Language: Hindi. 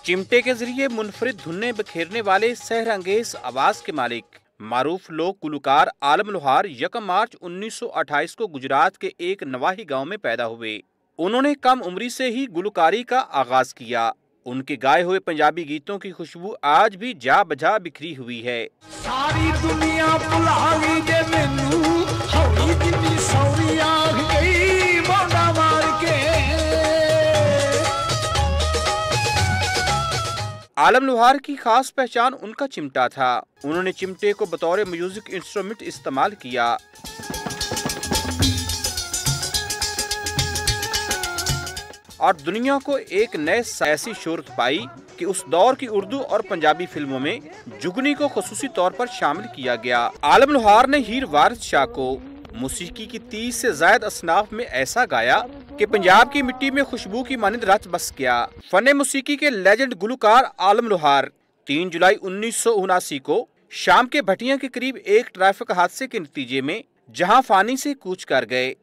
चिमटे के जरिए मुनफरिद धुनें बिखेरने वाले सहरंगेज आवाज के मालिक मारूफ लोक गुलकार आलम लोहार 1 मार्च 1928 को गुजरात के एक नवाही गांव में पैदा हुए। उन्होंने कम उम्री से ही गुलकारी का आगाज किया। उनके गाए हुए पंजाबी गीतों की खुशबू आज भी जा बजा बिखरी हुई है। सारी दुनिया भुला गई जे मैनू, हौली जिन्नी सौरी आख गई बौंडा मार के। आलम लोहार की खास पहचान उनका चिमटा था। उन्होंने चिमटे को बतौर म्यूजिक इंस्ट्रूमेंट इस्तेमाल किया। और दुनिया को एक नए ऐसी शोहरत पाई कि उस दौर की उर्दू और पंजाबी फिल्मों में जुगनी को खुसूसी तौर पर शामिल किया गया। आलम लोहार ने हीर वारिस शाह को मौसीकी की 30 से ज्यादा असनाफ में ऐसा गाया कि पंजाब की मिट्टी में खुशबू की मानिंद रच बस गया। फन मौसीकी के लेजेंड गुलकार आलम लोहार 3 जुलाई 1979 को शाम के भटिया के करीब एक ट्रैफिक हादसे के नतीजे में जहां फानी से कूच कर गए।